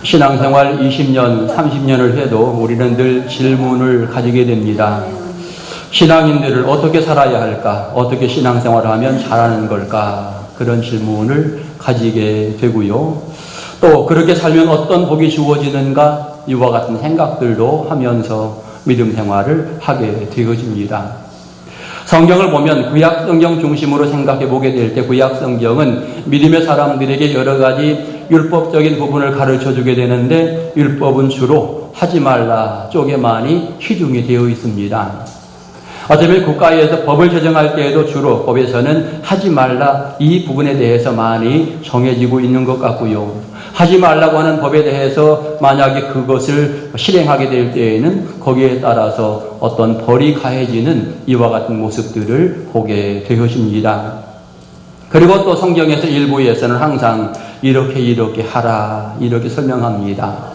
신앙생활 20년, 30년을 해도 우리는 늘 질문을 가지게 됩니다. 신앙인들을 어떻게 살아야 할까? 어떻게 신앙생활을 하면 잘하는 걸까? 그런 질문을 가지게 되고요. 또 그렇게 살면 어떤 복이 주어지는가? 이와 같은 생각들도 하면서 믿음 생활을 하게 되어집니다. 성경을 보면 구약 성경 중심으로 생각해 보게 될 때 구약 성경은 믿음의 사람들에게 여러 가지 율법적인 부분을 가르쳐 주게 되는데 율법은 주로 하지 말라 쪽에 많이 치중이 되어 있습니다. 어쩌면 국가에서 법을 제정할 때에도 주로 법에서는 하지 말라 이 부분에 대해서 많이 정해지고 있는 것 같고요. 하지 말라고 하는 법에 대해서 만약에 그것을 실행하게 될 때에는 거기에 따라서 어떤 벌이 가해지는 이와 같은 모습들을 보게 되어집니다. 그리고 또 성경에서 일부에서는 항상 이렇게 하라 이렇게 설명합니다.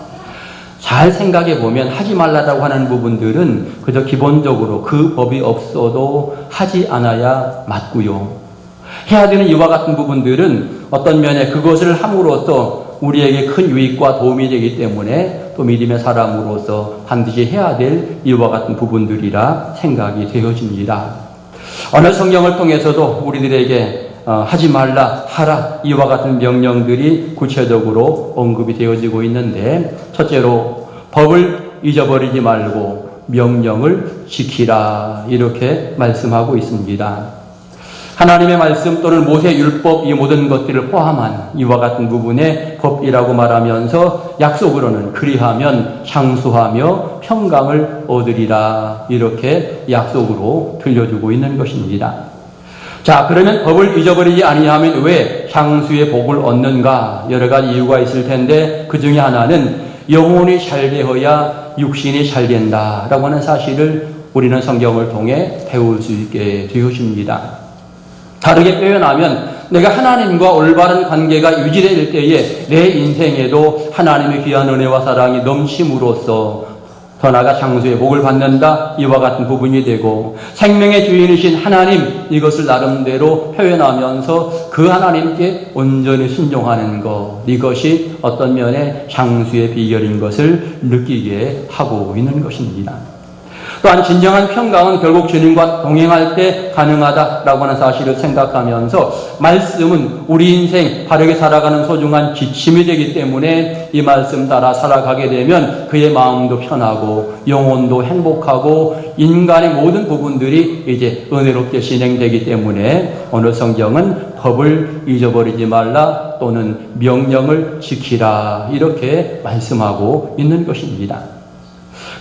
잘 생각해 보면 하지 말라고 하는 부분들은 그저 기본적으로 그 법이 없어도 하지 않아야 맞고요. 해야 되는 이와 같은 부분들은 어떤 면에 그것을 함으로써 우리에게 큰 유익과 도움이 되기 때문에 또 믿음의 사람으로서 반드시 해야 될 이와 같은 부분들이라 생각이 되어집니다. 어느 성경을 통해서도 우리들에게 하지 말라, 하라 이와 같은 명령들이 구체적으로 언급이 되어지고 있는데 첫째로 법을 잊어버리지 말고 명령을 지키라 이렇게 말씀하고 있습니다. 하나님의 말씀 또는 모세 율법 이 모든 것들을 포함한 이와 같은 부분의 법이라고 말하면서 약속으로는 그리하면 장수하며 평강을 얻으리라 이렇게 약속으로 들려주고 있는 것입니다. 자, 그러면 법을 잊어버리지 아니하면 왜 장수의 복을 얻는가? 여러 가지 이유가 있을 텐데 그 중에 하나는 영혼이 잘 되어야 육신이 잘 된다라고 하는 사실을 우리는 성경을 통해 배울 수 있게 되어집니다. 다르게 표현하면 내가 하나님과 올바른 관계가 유지될 때에 내 인생에도 하나님의 귀한 은혜와 사랑이 넘침으로써 더 나아가 장수의 복을 받는다 이와 같은 부분이 되고 생명의 주인이신 하나님 이것을 나름대로 표현하면서 그 하나님께 온전히 순종하는 것 이것이 어떤 면에 장수의 비결인 것을 느끼게 하고 있는 것입니다. 또한 진정한 평강은 결국 주님과 동행할 때 가능하다라고 하는 사실을 생각하면서 말씀은 우리 인생 바르게 살아가는 소중한 지침이 되기 때문에 이 말씀 따라 살아가게 되면 그의 마음도 편하고 영혼도 행복하고 인간의 모든 부분들이 이제 은혜롭게 진행되기 때문에 오늘 성경은 법을 잊어버리지 말라 또는 명령을 지키라 이렇게 말씀하고 있는 것입니다.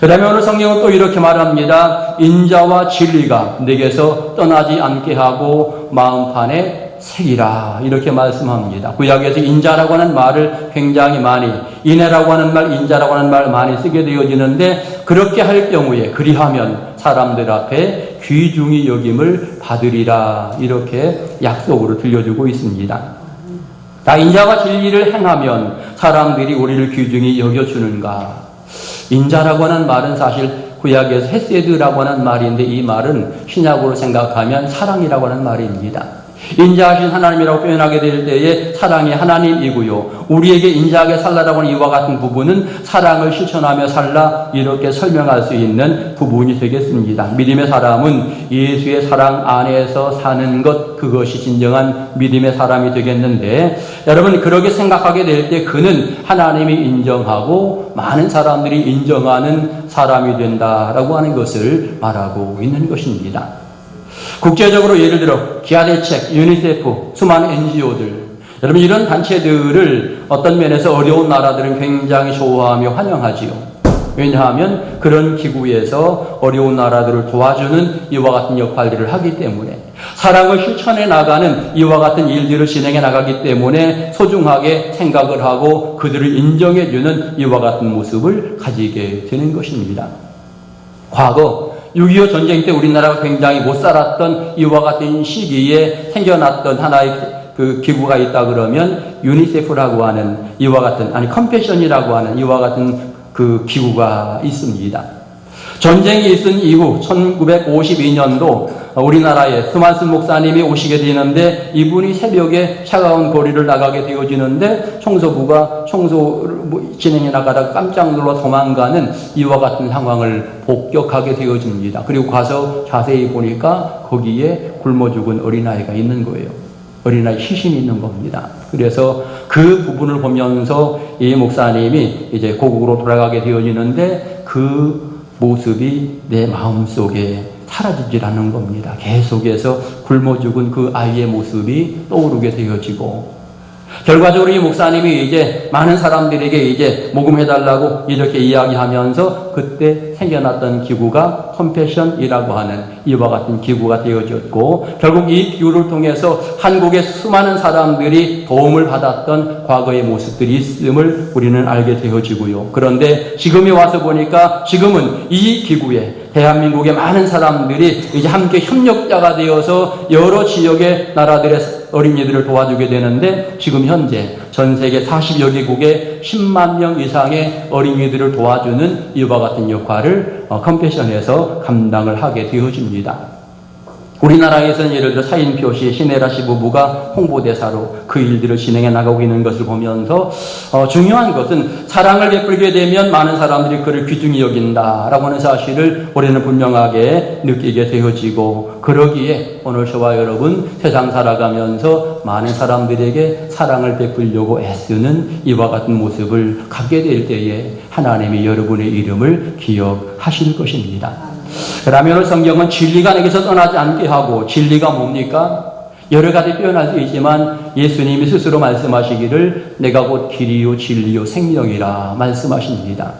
그 다음에 오늘 성경은 또 이렇게 말합니다. 인자와 진리가 내게서 떠나지 않게 하고 마음판에 새기라 이렇게 말씀합니다. 구약에서 인자라고 하는 말을 굉장히 많이 인애라고 하는 말, 인자라고 하는 말 많이 쓰게 되어지는데 그렇게 할 경우에 그리하면 사람들 앞에 귀중히 여김을 받으리라 이렇게 약속으로 들려주고 있습니다. 다 인자와 진리를 행하면 사람들이 우리를 귀중히 여겨주는가? 인자라고 하는 말은 사실 구약에서 헤세드라고 하는 말인데 이 말은 신약으로 생각하면 사랑이라고 하는 말입니다. 인자하신 하나님이라고 표현하게 될 때에 사랑이 하나님이고요. 우리에게 인자하게 살라라고 하는 이와 같은 부분은 사랑을 실천하며 살라 이렇게 설명할 수 있는 부분이 되겠습니다. 믿음의 사람은 예수의 사랑 안에서 사는 것 그것이 진정한 믿음의 사람이 되겠는데 여러분 그렇게 생각하게 될 때 그는 하나님이 인정하고 많은 사람들이 인정하는 사람이 된다라고 하는 것을 말하고 있는 것입니다. 국제적으로 예를 들어 기아대책, 유니세프, 수많은 NGO들 여러분 이런 단체들을 어떤 면에서 어려운 나라들은 굉장히 좋아하며 환영하지요. 왜냐하면 그런 기구에서 어려운 나라들을 도와주는 이와 같은 역할들을 하기 때문에 사랑을 실천해 나가는 이와 같은 일들을 진행해 나가기 때문에 소중하게 생각을 하고 그들을 인정해 주는 이와 같은 모습을 가지게 되는 것입니다. 과거 6.25 전쟁 때 우리나라가 굉장히 못 살았던 이와 같은 시기에 생겨났던 하나의 그 기구가 있다 그러면 유니세프라고 하는 이와 같은 컴패션이라고 하는 이와 같은 그 기구가 있습니다. 전쟁이 있은 이후 1952년도 우리나라에 스만슨 목사님이 오시게 되는데 이분이 새벽에 차가운 거리를 나가게 되어지는데 청소부가 청소를 진행해 나가다가 깜짝 놀라 도망가는 이와 같은 상황을 목격하게 되어집니다. 그리고 가서 자세히 보니까 거기에 굶어 죽은 어린아이가 있는 거예요. 어린아이 시신이 있는 겁니다. 그래서 그 부분을 보면서 이 목사님이 이제 고국으로 돌아가게 되어지는데 그 모습이 내 마음속에 사라지질 않는 겁니다. 계속해서 굶어 죽은 그 아이의 모습이 떠오르게 되어지고, 결과적으로 이 목사님이 이제 많은 사람들에게 이제 모금해달라고 이렇게 이야기하면서 그때 생겨났던 기구가 컴패션이라고 하는 이와 같은 기구가 되어졌고, 결국 이 기구를 통해서 한국의 수많은 사람들이 도움을 받았던 과거의 모습들이 있음을 우리는 알게 되어지고요. 그런데 지금에 와서 보니까 지금은 이 기구에 대한민국의 많은 사람들이 이제 함께 협력자가 되어서 여러 지역의 나라들의 어린이들을 도와주게 되는데, 지금 현재 전 세계 40여 개국의 10만 명 이상의 어린이들을 도와주는 이와 같은 역할을 컴패션에서 감당을 하게 되어집니다. 우리나라에서는 예를 들어 사인표시 신혜라 씨 부부가 홍보대사로 그 일들을 진행해 나가고 있는 것을 보면서 중요한 것은 사랑을 베풀게 되면 많은 사람들이 그를 귀중히 여긴다라고 하는 사실을 우리는 분명하게 느끼게 되어지고, 그러기에 오늘 저와 여러분 세상 살아가면서 많은 사람들에게 사랑을 베풀려고 애쓰는 이와 같은 모습을 갖게 될 때에 하나님이 여러분의 이름을 기억하실 것입니다. 그러면 성경은 진리가 내게서 떠나지 않게 하고, 진리가 뭡니까? 여러 가지 표현할 수 있지만 예수님이 스스로 말씀하시기를 내가 곧 길이요 진리요 생명이라 말씀하십니다.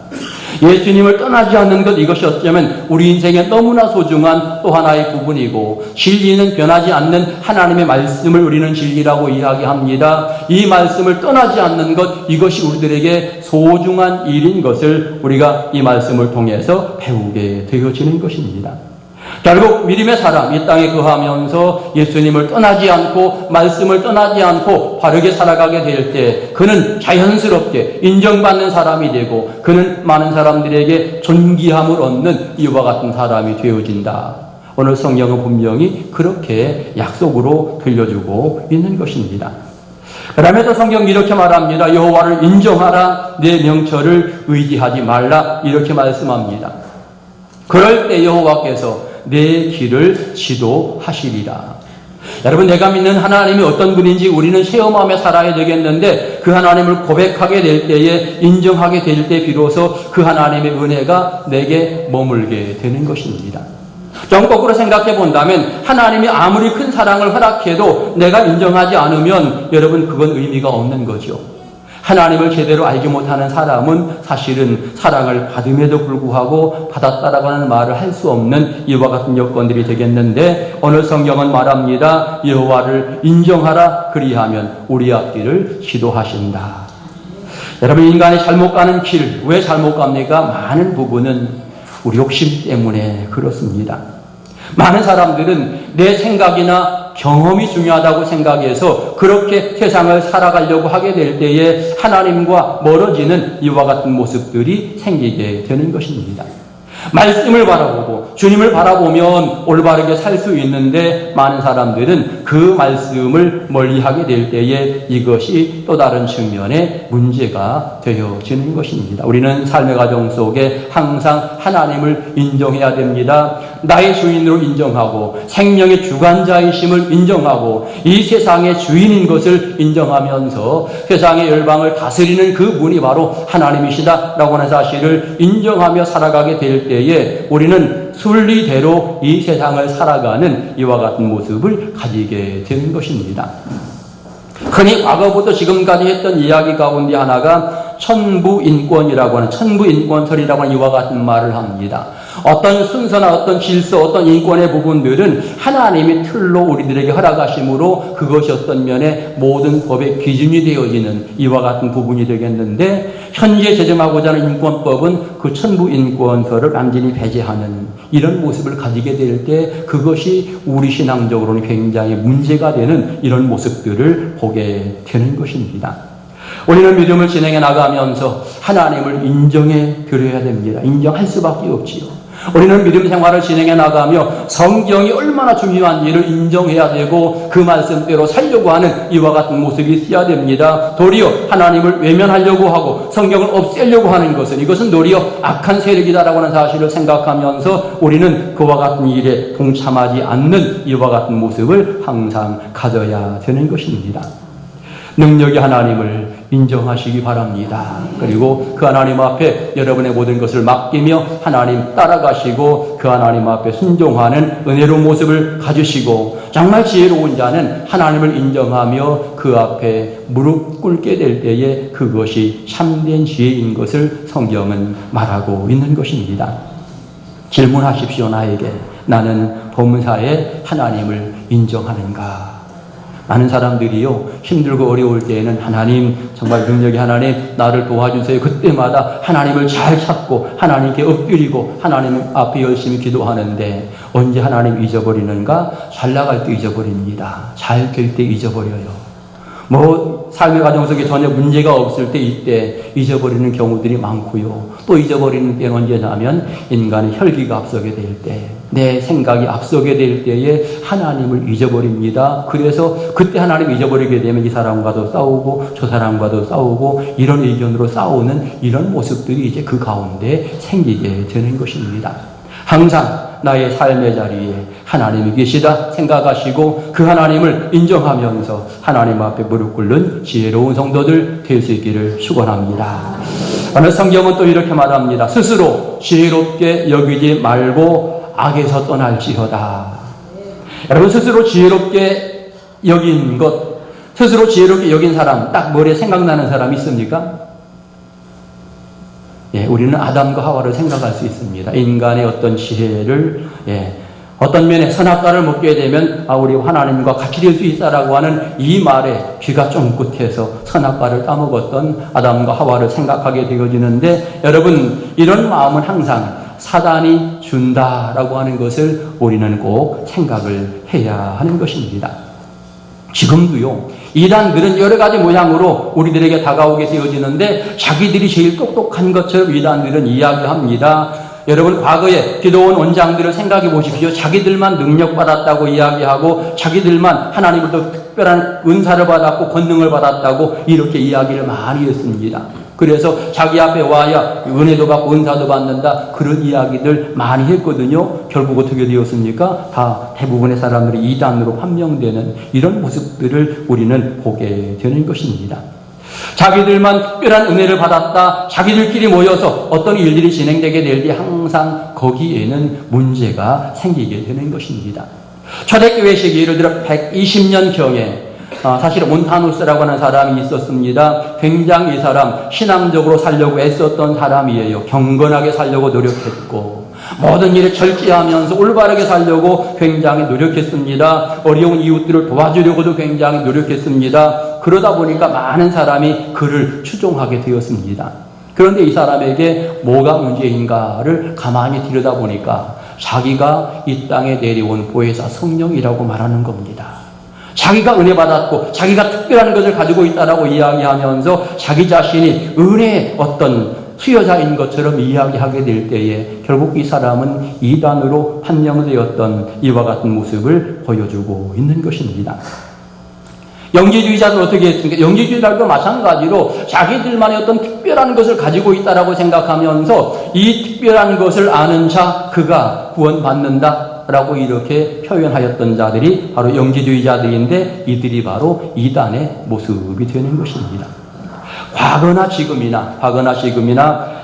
예수님을 떠나지 않는 것, 이것이 어쩌면 우리 인생에 너무나 소중한 또 하나의 부분이고, 진리는 변하지 않는 하나님의 말씀을 우리는 진리라고 이야기합니다. 이 말씀을 떠나지 않는 것, 이것이 우리들에게 소중한 일인 것을 우리가 이 말씀을 통해서 배우게 되어지는 것입니다. 결국 믿음의 사람, 이 땅에 거하면서 예수님을 떠나지 않고 말씀을 떠나지 않고 바르게 살아가게 될 때 그는 자연스럽게 인정받는 사람이 되고, 그는 많은 사람들에게 존귀함을 얻는 이와 같은 사람이 되어진다. 오늘 성경은 분명히 그렇게 약속으로 들려주고 있는 것입니다. 그러면서 성경이 이렇게 말합니다. 여호와를 인정하라, 내 명철을 의지하지 말라, 이렇게 말씀합니다. 그럴 때 여호와께서 내 길을 지도하시리라. 여러분, 내가 믿는 하나님이 어떤 분인지 우리는 체험하며 살아야 되겠는데, 그 하나님을 고백하게 될 때에, 인정하게 될 때 비로소 그 하나님의 은혜가 내게 머물게 되는 것입니다. 좀 거꾸로 생각해 본다면 하나님이 아무리 큰 사랑을 허락해도 내가 인정하지 않으면 여러분 그건 의미가 없는 거죠. 하나님을 제대로 알지 못하는 사람은 사실은 사랑을 받음에도 불구하고 받았다라고 하는 말을 할 수 없는 이와 같은 여건들이 되겠는데, 오늘 성경은 말합니다. 여호와를 인정하라, 그리하면 우리 앞길을 지도하신다. 여러분, 인간이 잘못 가는 길, 왜 잘못 갑니까? 많은 부분은 우리 욕심 때문에 그렇습니다. 많은 사람들은 내 생각이나 경험이 중요하다고 생각해서 그렇게 세상을 살아가려고 하게 될 때에 하나님과 멀어지는 이와 같은 모습들이 생기게 되는 것입니다. 말씀을 바라보고 주님을 바라보면 올바르게 살 수 있는데, 많은 사람들은 그 말씀을 멀리하게 될 때에 이것이 또 다른 측면의 문제가 되어지는 것입니다. 우리는 삶의 과정 속에 항상 하나님을 인정해야 됩니다. 나의 주인으로 인정하고 생명의 주관자이심을 인정하고 이 세상의 주인인 것을 인정하면서 세상의 열방을 다스리는 그 분이 바로 하나님이시다라고 하는 사실을 인정하며 살아가게 될 때에 우리는 순리대로 이 세상을 살아가는 이와 같은 모습을 가지게 되는 것입니다. 흔히 과거부터 지금까지 했던 이야기 가운데 하나가 천부인권이라고 하는, 천부인권설이라고 하는 이와 같은 말을 합니다. 어떤 순서나 어떤 질서, 어떤 인권의 부분들은 하나님이 틀로 우리들에게 허락하심으로 그것이 어떤 면에 모든 법의 기준이 되어지는 이와 같은 부분이 되겠는데, 현재 제정하고자 하는 인권법은 그 천부인권설을 완전히 배제하는 이런 모습을 가지게 될 때 그것이 우리 신앙적으로는 굉장히 문제가 되는 이런 모습들을 보게 되는 것입니다. 우리는 믿음을 진행해 나가면서 하나님을 인정해 드려야 됩니다. 인정할 수밖에 없지요. 우리는 믿음 생활을 진행해 나가며 성경이 얼마나 중요한지를 인정해야 되고 그 말씀대로 살려고 하는 이와 같은 모습이 있어야 됩니다. 도리어 하나님을 외면하려고 하고 성경을 없애려고 하는 것은 이것은 도리어 악한 세력이다라고 하는 사실을 생각하면서 우리는 그와 같은 일에 동참하지 않는 이와 같은 모습을 항상 가져야 되는 것입니다. 능력이 하나님을 인정하시기 바랍니다. 그리고 그 하나님 앞에 여러분의 모든 것을 맡기며 하나님 따라가시고 그 하나님 앞에 순종하는 은혜로운 모습을 가지시고 정말 지혜로운 자는 하나님을 인정하며 그 앞에 무릎 꿇게 될 때에 그것이 참된 지혜인 것을 성경은 말하고 있는 것입니다. 질문하십시오. 나에게 나는 범사에 하나님을 인정하는가? 많은 사람들이요, 힘들고 어려울 때에는 하나님, 정말 능력이 하나님, 나를 도와주세요. 그때마다 하나님을 잘 찾고, 하나님께 엎드리고, 하나님 앞에 열심히 기도하는데, 언제 하나님 잊어버리는가? 잘 나갈 때 잊어버립니다. 잘 될 때 잊어버려요. 삶의 과정 속에 전혀 문제가 없을 때 이때 잊어버리는 경우들이 많고요. 또 잊어버리는 때는 언제냐면 인간의 혈기가 앞서게 될 때, 내 생각이 앞서게 될 때에 하나님을 잊어버립니다. 그래서 그때 하나님 잊어버리게 되면 이 사람과도 싸우고 저 사람과도 싸우고 이런 의견으로 싸우는 이런 모습들이 이제 그 가운데 생기게 되는 것입니다. 항상 나의 삶의 자리에 하나님이 계시다 생각하시고 그 하나님을 인정하면서 하나님 앞에 무릎 꿇는 지혜로운 성도들 될 수 있기를 축원합니다. 오늘 성경은 또 이렇게 말합니다. 스스로 지혜롭게 여기지 말고 악에서 떠날지어다. 여러분, 스스로 지혜롭게 여긴 것, 스스로 지혜롭게 여긴 사람, 딱 머리에 생각나는 사람 있습니까? 우리는 아담과 하와를 생각할 수 있습니다. 인간의 어떤 지혜를, 어떤 면에 선악과를 먹게 되면, 우리 하나님과 같이 될 수 있다라고 하는 이 말에 귀가 쫑긋해서 선악과를 따먹었던 아담과 하와를 생각하게 되어지는데, 여러분, 이런 마음은 항상 사단이 준다라고 하는 것을 우리는 꼭 생각을 해야 하는 것입니다. 지금도요, 이단들은 여러 가지 모양으로 우리들에게 다가오게 되어지는데 자기들이 제일 똑똑한 것처럼 이단들은 이야기합니다. 여러분, 과거에 기도원 원장들을 생각해 보십시오. 자기들만 능력받았다고 이야기하고 자기들만 하나님으로부터 특별한 은사를 받았고 권능을 받았다고 이렇게 이야기를 많이 했습니다. 그래서 자기 앞에 와야 은혜도 받고 은사도 받는다, 그런 이야기들 많이 했거든요. 결국 어떻게 되었습니까? 다 대부분의 사람들이 이단으로 판명되는 이런 모습들을 우리는 보게 되는 것입니다. 자기들만 특별한 은혜를 받았다, 자기들끼리 모여서 어떤 일들이 진행되게 될 때 항상 거기에는 문제가 생기게 되는 것입니다. 초대교회식이 예를 들어 120년경에 사실 몬타누스라고 하는 사람이 있었습니다. 굉장히 이 사람 신앙적으로 살려고 애썼던 사람이에요. 경건하게 살려고 노력했고 모든 일에 절제하면서 올바르게 살려고 굉장히 노력했습니다. 어려운 이웃들을 도와주려고도 굉장히 노력했습니다. 그러다 보니까 많은 사람이 그를 추종하게 되었습니다. 그런데 이 사람에게 뭐가 문제인가를 가만히 들여다보니까 자기가 이 땅에 내려온 보혜사 성령이라고 말하는 겁니다. 자기가 은혜 받았고 자기가 특별한 것을 가지고 있다라고 이야기하면서 자기 자신이 은혜의 어떤 수여자인 것처럼 이야기하게 될 때에 결국 이 사람은 이단으로 판명되었던 이와 같은 모습을 보여주고 있는 것입니다. 영지주의자는 어떻게 했습니까? 영지주의자도 마찬가지로 자기들만의 어떤 특별한 것을 가지고 있다라고 생각하면서 이 특별한 것을 아는 자, 그가 구원받는다 라고 이렇게 표현하였던 자들이 바로 영지주의자들인데 이들이 바로 이단의 모습이 되는 것입니다. 과거나 지금이나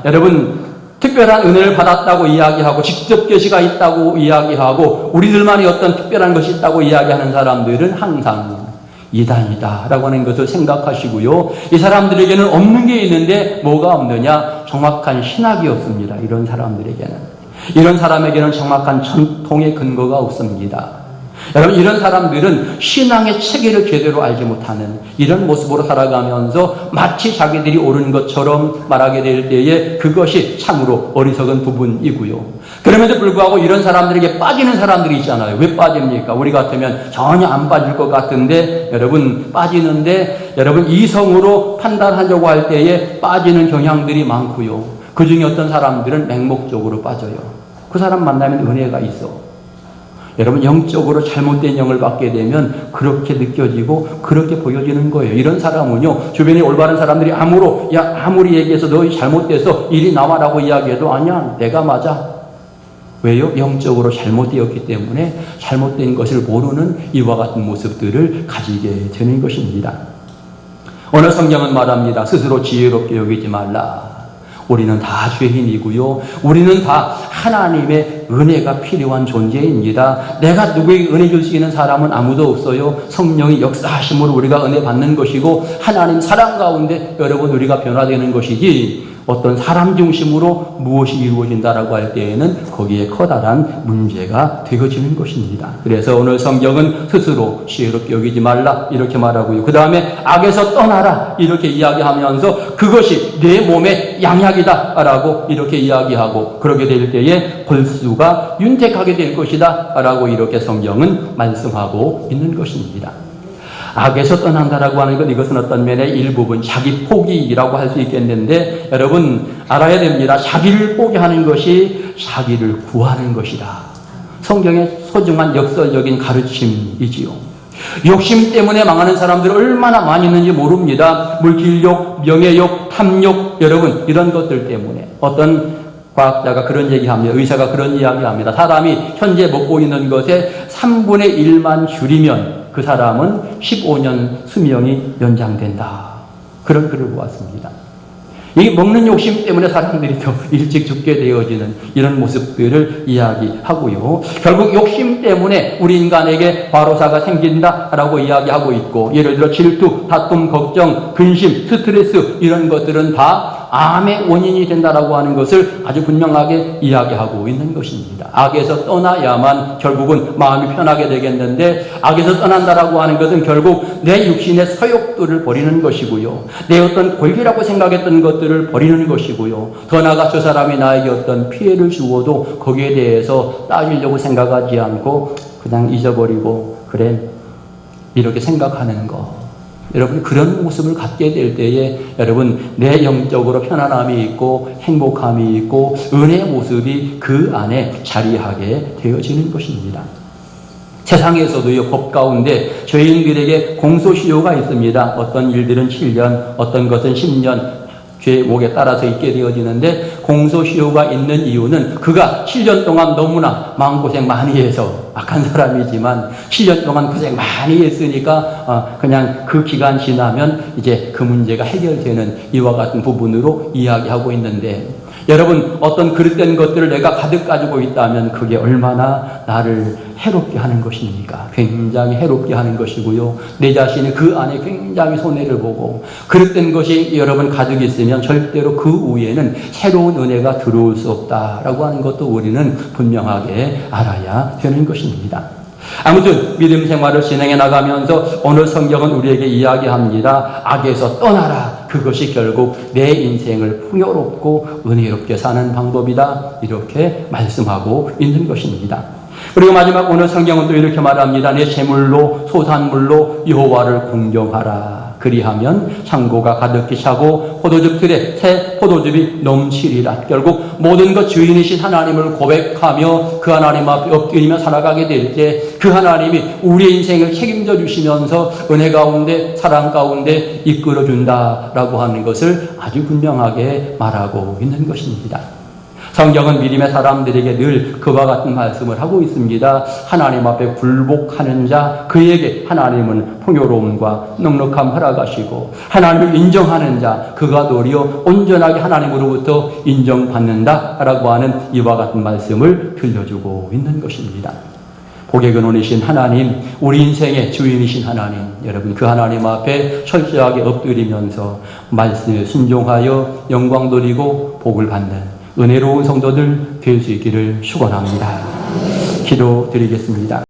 여러분, 특별한 은혜를 받았다고 이야기하고 직접 계시가 있다고 이야기하고 우리들만의 어떤 특별한 것이 있다고 이야기하는 사람들은 항상 이단이다라고 하는 것을 생각하시고요. 이 사람들에게는 없는 게 있는데 뭐가 없느냐? 정확한 신학이 없습니다. 이런 사람들에게는. 이런 사람에게는 정확한 전통의 근거가 없습니다. 여러분, 이런 사람들은 신앙의 체계를 제대로 알지 못하는 이런 모습으로 살아가면서 마치 자기들이 옳은 것처럼 말하게 될 때에 그것이 참으로 어리석은 부분이고요. 그럼에도 불구하고 이런 사람들에게 빠지는 사람들이 있잖아요. 왜 빠집니까? 우리 같으면 전혀 안 빠질 것 같은데 여러분, 빠지는데 여러분, 이성으로 판단하려고 할 때에 빠지는 경향들이 많고요. 그 중에 어떤 사람들은 맹목적으로 빠져요. 그 사람 만나면 은혜가 있어. 여러분, 영적으로 잘못된 영을 받게 되면 그렇게 느껴지고 그렇게 보여지는 거예요. 이런 사람은요, 주변에 올바른 사람들이 아무리 얘기해서 너 잘못돼서 이리 나와라고 이야기해도 아니야, 내가 맞아. 왜요? 영적으로 잘못되었기 때문에 잘못된 것을 모르는 이와 같은 모습들을 가지게 되는 것입니다. 오늘 성경은 말합니다. 스스로 지혜롭게 여기지 말라. 우리는 다 죄인이고요. 우리는 다 하나님의 은혜가 필요한 존재입니다. 내가 누구에게 은혜 줄 수 있는 사람은 아무도 없어요. 성령이 역사하심으로 우리가 은혜 받는 것이고 하나님 사랑 가운데 여러분 우리가 변화되는 것이지, 어떤 사람 중심으로 무엇이 이루어진다라고 할 때에는 거기에 커다란 문제가 되어지는 것입니다. 그래서 오늘 성경은 스스로 지혜롭게 여기지 말라 이렇게 말하고요. 그 다음에 악에서 떠나라 이렇게 이야기하면서 그것이 내 몸의 양약이다 라고 이렇게 이야기하고, 그렇게 될 때에 골수가 윤택하게 될 것이다 라고 이렇게 성경은 말씀하고 있는 것입니다. 악에서 떠난다라고 하는 것, 이것은 어떤 면의 일부분 자기 포기라고 할 수 있겠는데, 여러분 알아야 됩니다. 자기를 포기하는 것이 자기를 구하는 것이다. 성경의 소중한 역설적인 가르침이지요. 욕심 때문에 망하는 사람들이 얼마나 많이 있는지 모릅니다. 물질욕, 명예욕, 탐욕, 여러분 이런 것들 때문에. 어떤 과학자가 그런 얘기합니다. 의사가 그런 이야기합니다. 사람이 현재 먹고 있는 것에 3분의 1만 줄이면 그 사람은 15년 수명이 연장된다. 그런 글을 보았습니다. 이 먹는 욕심 때문에 사람들이 더 일찍 죽게 되어지는 이런 모습들을 이야기하고요. 결국 욕심 때문에 우리 인간에게 과로사가 생긴다라고 이야기하고 있고, 예를 들어 질투, 다툼, 걱정, 근심, 스트레스 이런 것들은 다 암의 원인이 된다라고 하는 것을 아주 분명하게 이야기하고 있는 것입니다. 악에서 떠나야만 결국은 마음이 편하게 되겠는데, 악에서 떠난다라고 하는 것은 결국 내 육신의 서욕들을 버리는 것이고요. 내 어떤 권리라고 생각했던 것들을 버리는 것이고요. 더 나아가 저 사람이 나에게 어떤 피해를 주어도 거기에 대해서 따지려고 생각하지 않고 그냥 잊어버리고, 그래 이렇게 생각하는 것. 여러분 그런 모습을 갖게 될 때에 여러분 내 영적으로 편안함이 있고 행복함이 있고 은혜의 모습이 그 안에 자리하게 되어지는 것입니다. 세상에서도요, 법 가운데 죄인들에게 공소시효가 있습니다. 어떤 일들은 7년, 어떤 것은 10년 죄목에 따라서 있게 되어지는데, 공소시효가 있는 이유는 그가 7년 동안 너무나 마음고생 많이 해서, 악한 사람이지만 7년 동안 고생 많이 했으니까 그냥 그 기간 지나면 이제 그 문제가 해결되는 이와 같은 부분으로 이야기하고 있는데, 여러분 어떤 그릇된 것들을 내가 가득 가지고 있다면 그게 얼마나 나를 해롭게 하는 것입니까? 굉장히 해롭게 하는 것이고요. 내 자신이 그 안에 굉장히 손해를 보고, 그릇된 것이 여러분 가득 있으면 절대로 그 위에는 새로운 은혜가 들어올 수 없다라고 하는 것도 우리는 분명하게 알아야 되는 것입니다. 아무튼 믿음 생활을 진행해 나가면서 오늘 성경은 우리에게 이야기합니다. 악에서 떠나라. 그것이 결국 내 인생을 풍요롭고 은혜롭게 사는 방법이다. 이렇게 말씀하고 있는 것입니다. 그리고 마지막 오늘 성경은 또 이렇게 말합니다. 내 재물로 소산물로 여호와를 공경하라. 그리하면 창고가 가득히 차고 포도즙 틀에 새 포도즙이 넘치리라. 결국 모든 것 주인이신 하나님을 고백하며 그 하나님 앞에 엎드리며 살아가게 될 때 그 하나님이 우리의 인생을 책임져 주시면서 은혜 가운데 사랑 가운데 이끌어 준다라고 하는 것을 아주 분명하게 말하고 있는 것입니다. 성경은 믿음의 사람들에게 늘 그와 같은 말씀을 하고 있습니다. 하나님 앞에 굴복하는 자, 그에게 하나님은 풍요로움과 넉넉함 허락하시고, 하나님을 인정하는 자, 그가 도리어 온전하게 하나님으로부터 인정받는다라고 하는 이와 같은 말씀을 들려주고 있는 것입니다. 복의 근원이신 하나님, 우리 인생의 주인이신 하나님, 여러분 그 하나님 앞에 철저하게 엎드리면서 말씀에 순종하여 영광 돌리고 복을 받는 은혜로운 성도들 될 수 있기를 축원합니다. 기도드리겠습니다.